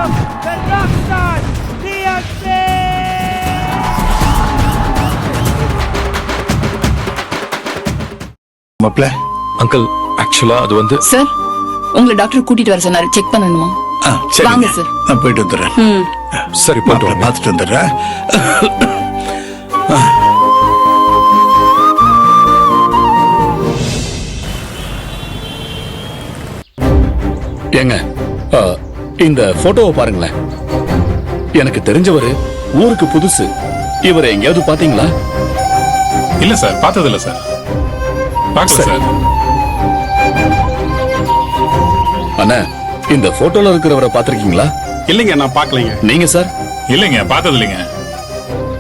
welcome the rockstar Beyonce. மாப்ள uncle ஆக்சுவலா அது வந்து சார் உங்களை டாக்டர் கூட்டிட்டு வர சொன்னாரு. செக் பண்ணணுமா? சரி வாங்க சார். நான் போயிட்டு வந்துடுறேன். சரி போயிட்டு வாங்க. பார்த்துட்டு வந்துடுறேன். ஏங்க இந்த போட்டோவை பாருங்களேன். எனக்கு தெரிஞ்சவரு ஊருக்கு புதுசு. இவரை எங்கேயாவது பாத்தீங்களா? இல்ல சார், பார்த்தது இல்ல சார். பார்க்கல சார். அண்ணா, இந்த போட்டோல இருக்கிறவரை பாத்திருக்கீங்களா? இல்லைங்க, நான் பார்க்கலைங்க. நீங்க சார்? இல்லைங்க, பார்த்தது இல்லைங்க.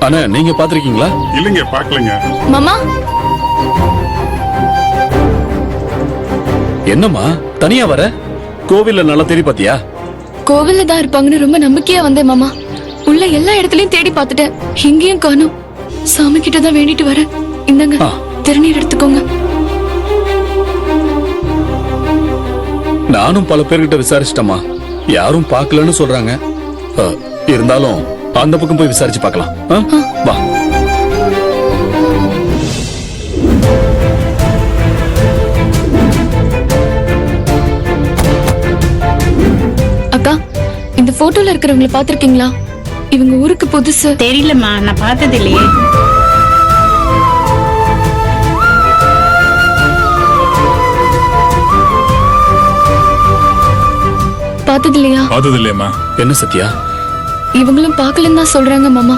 அண்ணா, நீங்க பாத்திருக்கீங்களா? இல்லைங்க, பார்க்கலைங்க. மாமா, என்னம்மா தனியா வர? கோவில்ல நல்லா தேடி பாத்தியா? கோவில்ல தான் இருப்பாங்கன்னு ரொம்ப நம்பிக்கையா வந்தேன் மாமா. உள்ள எல்லா இடத்துலயும் தேடி பார்த்துட்டேன், எங்கேயும் காணோம். சாமி கிட்ட தான் வேண்டிட்டு வரேன். இந்தங்க திருநீர் எடுத்துக்கோங்க. நானும் பல பேர்கிட்ட விசாரிச்சிட்டமா, யாரும் பார்க்கலன்னு சொல்றாங்க. இருந்தாலும் அந்த பக்கம் போய் விசாரிச்சு பார்க்கலாம். வா. அக்கா, இந்த போட்டோல இருக்கிறவங்களை பாத்திருக்கீங்களா? இவங்க ஊருக்கு புதுசு. தெரியலம்மா, நான் பார்த்தது இல்லையே. பார்த்தது இல்லையா? பார்த்தது இல்லையம்மா. என்ன சத்யா? இவங்களும் பார்க்கலன்னு தான் சொல்றாங்க மாமா.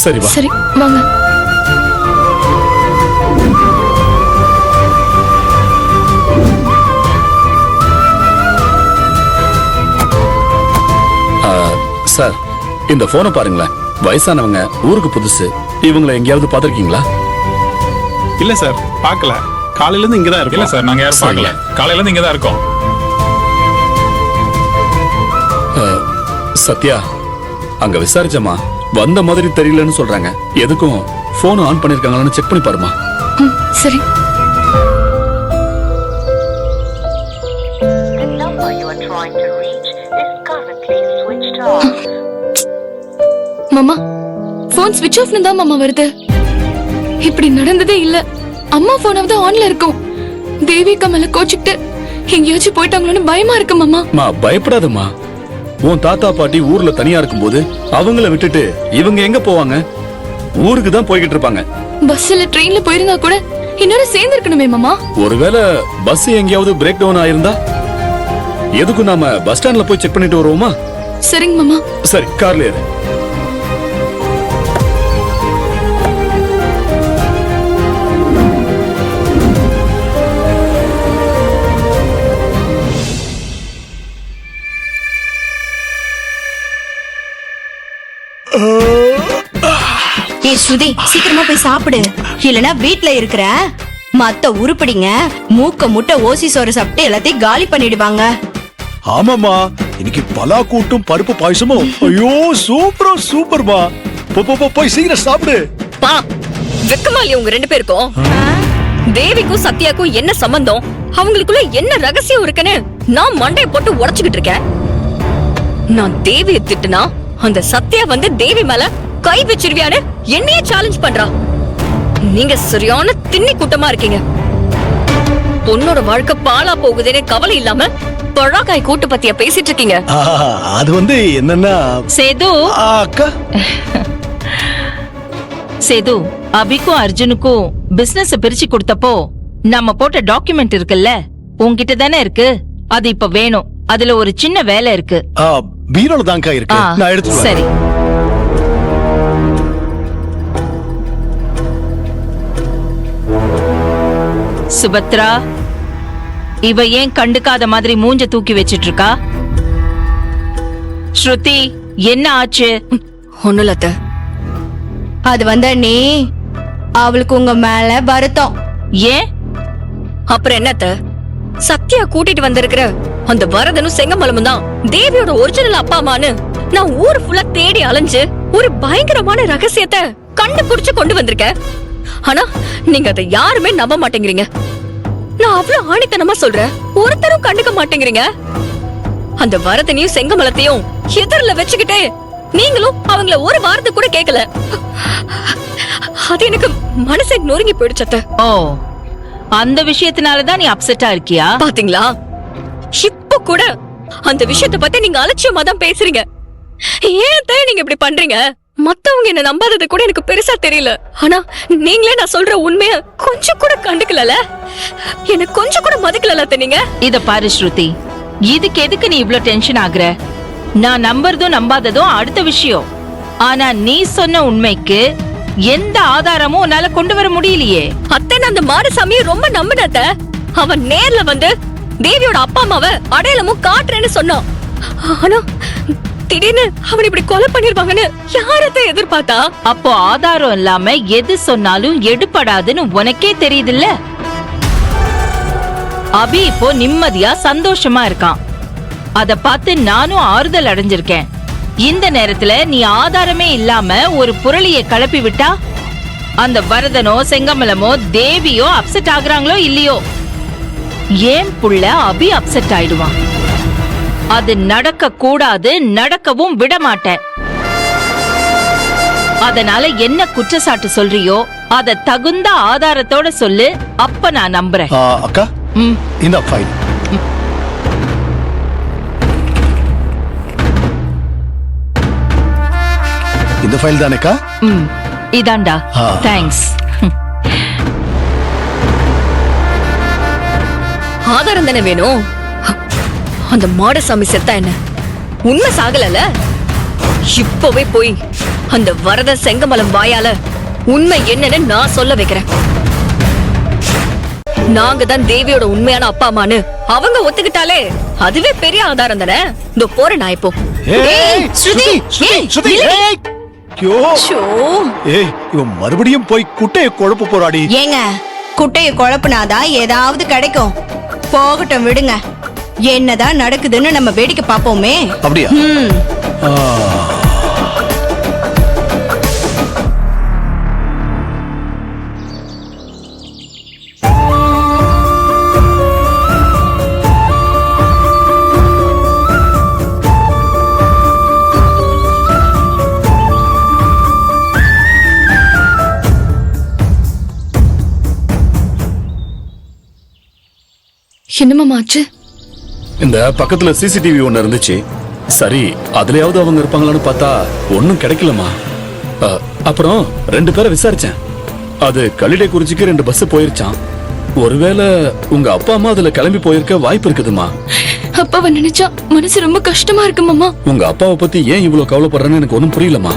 சரி வா. சரி வாங்க. சார், இந்த போனை பாருங்களேன். வயசானவங்க, ஊருக்கு புதுசு. இவங்களை எங்கேயாவது பாத்திருக்கீங்களா? இல்ல சார், பார்க்கல. காலையில இருந்து இங்கதான் இல்ல இருக்கோம். சார், நாங்க யாரும் பார்க்கல. காலையில இருந்து இங்க தான் இருக்கோம். சத்யா, அங்க விசாரிச்சமா, வந்த மாதிரி தெரியலன்னு சொல்றாங்க. எதுக்கும் போன் ஆன் பண்ணிருக்காங்களான்னு செக் பண்ணி பாருமா. சரி. மாமா, போன் ஸ்விட்ச் ஆஃப்னு தான் மாமா வருது. இப்படி நடந்ததே இல்ல. அம்மா போனாவது ஆன்ல இருக்கும். தேவிகா மேல கோச்சுக்கிட்டு எங்கேயாச்சும் போயிட்டாங்களோன்னு பயமா இருக்கு மாமா. பயப்படாதம்மா. உன் தாத்தா பாட்டி ஊர்ல தனியா இருக்கும்போது அவங்கள விட்டுட்டு இவங்க எங்க போவாங்க? ஊருக்கு தான் போய்கிட்டு இருப்பாங்க. பஸ்ல ட்ரெயின்ல போயிருந்தா கூட இன்னொரு சேர்ந்து இருக்கணுமே மாமா. ஒருவேளை பஸ் எங்கேயாவது பிரேக் டவுன் ஆயிருந்தா எதுக்கும் நாம பஸ் ஸ்டாண்ட்ல போய் செக் பண்ணிட்டு வருவோமா? சரிங்க மாமா. சரி, கார்ல ஏறு. ஸ்ருதி, சீக்கிரமா போய் சாப்பிடு. இல்லனா வீட்ல இருக்கிற மத்த உருப்படிங்க மூக்க முட்டை ஓசி சோறு சாப்பிட்டு எல்லாத்தையும் காலி பண்ணிடுவாங்க. ஆமாமா, இன்னைக்கு பலா கூட்டும் பருப்பு பாயசமும். ஐயோ சூப்பர்மா. போய் சீக்கிரம் சாப்பிடு. பா, வெக்கமாலி உங்க ரெண்டு பேருக்கும். தேவிக்கும் சத்யாக்கும் என்ன சம்பந்தம்? அவங்களுக்குள்ள என்ன ரகசியம் இருக்குன்னு நான் மண்டைய போட்டு உடைச்சுக்கிட்டு இருக்கேன். நான் தேவியை திட்டுனா அந்த சத்யா வந்து தேவி மேல கை வச்சிருவியான்னு என்னையே சேலஞ்ச் பண்றா. நீங்க சரியான திண்ணி கூட்டமா இருக்கீங்க. பொண்ணோட வாழ்க்கை பாலா போகுதுன்னு கவலை இல்லாம பழாக்காய் கூட்டு பத்தியா பேசிட்டு இருக்கீங்க. அது வந்து என்னன்னா சேது, அக்கா, சேது அபிக்கும் அர்ஜுனுக்கும் பிசினஸ் பிரிச்சு கொடுத்தப்போ நம்ம போட்ட டாக்குமெண்ட் இருக்குல்ல, உன்கிட்ட தானே இருக்கு. அது இப்ப வேணும். அதுல ஒரு சின்ன வேலை இருக்கு. பீரோல தான்க்கா இருக்கு. நான் எடுத்து சரி. சுபத்ரா, இவ ஏன் கண்டுக்காத மாதிரி மூஞ்ச தூக்கி வச்சிட்டு இருக்கா? ஸ்ருதி, என்ன ஆச்சு? ஒண்ணுல அது வந்த நீ அவளுக்கு உங்க மேல வருத்தம். ஏன்? அப்புறம் என்னத்த? சத்யா கூட்டிட்டு வந்திருக்கிற அந்த வரதனும் செங்கமலமும் தான் தேவியோட ஒரிஜினல் அப்பா அம்மான்னு நான் ஊர் ஃபுல்லா தேடி அலைஞ்சு ஒரு பயங்கரமான ரகசியத்தை கண்டுபிடிச்சு கொண்டு வந்திருக்கேன். ஆனா நீங்க அதை யாருமே நம்ப மாட்டேங்கிறீங்க. நான் அவ்வளவு ஆணித்தனமா சொல்றேன், ஒருத்தரும் கண்டுக்க மாட்டேங்கிறீங்க. அந்த வரதனையும் செங்கமலத்தையும் எதிரில வச்சுக்கிட்டே நீங்களும் அவங்கள ஒரு வாரத்தை கூட கேட்கல. அது எனக்கு மனசை நொறுங்கி போயிடுச்சு அத்தை. ஓ, அந்த விஷயத்தினாலதான் நீ அப்செட்டா இருக்கியா? பாத்தீங்களா, இப்ப கூட அந்த விஷயத்தை பத்தி நீங்க அலட்சியமா தான் பேசுறீங்க. ஏன் அத்தை நீங்க இப்படி பண்றீங்க? மத்தவங்க என்ன நம்பாதது கூட எனக்கு பெருசா தெரியல. ஆனா நீங்களே நான் சொல்ற உண்மைய கொஞ்சம் கூட கண்டுக்கல, என்ன கொஞ்சம் கூட மதிக்கல அத்தை நீங்க. இத பாரு ஸ்ருதி, இதுக்கு எதுக்கு நீ இவ்ளோ டென்ஷன் ஆகுற? நான் நம்புறதும் நம்பாததும் அடுத்த விஷயம். ஆனா நீ சொன்ன உண்மைக்கு எந்த ஆதாரமும் உன்னால கொண்டு வர முடியலையே. அத்தை நான் அந்த மாடசாமியை ரொம்ப நம்பினத்த. அவன் நேர்ல வந்து தேவியோட அப்பா அம்மாவை அடையாளமும் காட்டுறேன்னு சொன்னான். ஆனா திடீர்னு அவன் இப்படி கொலை பண்ணிருவாங்கன்னு யாரத்தை எதிர்பார்த்தா? அப்போ ஆதாரம் இல்லாம எது சொன்னாலும் எடுபடாதுன்னு உனக்கே தெரியுதுல்ல. அபி இப்போ நிம்மதியா சந்தோஷமா இருக்கான். அத பார்த்து நானும் ஆறுதல் அடைஞ்சிருக்கேன். இந்த நேரத்துல நீ ஆதாரமே இல்லாம ஒரு புரளியை கிளப்பி விட்டா அந்த வரதனோ செங்கமலமோ தேவியோ அப்செட் ஆகுறாங்களோ இல்லையோ, ஏன் புள்ள அபி அப்செட் ஆயிடுவான். அது நடக்க கூடாது, நடக்கவும் விட மாட்டேன். அதனால என்ன குற்றச்சாட்டு சொல்றியோ அத தகுந்த ஆதாரத்தோட சொல்லு, அப்ப நான் நம்புறேன். அக்கா, இந்த ஃபைல். இந்த ஃபைல் தானேக்கா? இதாண்டா. தேங்க்ஸ். ஆதாரம் தானே வேணும். அந்த மாடசாமி செத்தா என்ன, உண்மை சாகலல. இப்பவே போய் அந்த வரத செங்கமலம் வாயால உண்மை என்னன்னு நான் சொல்ல வைக்கிறேன். நாங்க தான் தேவியோட உண்மையான அப்பா அம்மான்னு அவங்க ஒத்துக்கிட்டாலே அதுவே பெரிய ஆதாரம் தானே. இந்த போற நான் இப்போ. இவன் மறுபடியும் போய் குட்டையை குழப்ப போறாடி. ஏங்க, குட்டையை குழப்புனாதான் ஏதாவது கிடைக்கும். போகட்டும் விடுங்க. என்னதான் நடக்குதுன்னு நம்ம வேடிக்கை பாப்போமே. அப்படியா? என்னமாமா ஆச்சு? இந்த பக்கத்துல சிசிடிவி ஒண்ணு இருந்துச்சு. சரி, அதுலயாவது அவங்க இருப்பாங்களான்னு பார்த்தா ஒன்னும் கிடைக்கலமா. அப்புறம் 2 பேரை விசாரிச்சேன். அது கல்லிடை குறிச்சிக்கு 2 பஸ் போயிருச்சான். ஒருவேளை உங்க அப்பா அம்மா அதுல கிளம்பி போயிருக்க வாய்ப்பு இருக்குதுமா. அப்பாவை நினைச்சா மனசு ரொம்ப கஷ்டமா இருக்கு மாமா. உங்க அப்பாவை பத்தி ஏன் இவ்வளவு கவலைப்படுறேன்னு எனக்கு ஒன்னும் புரியலமா.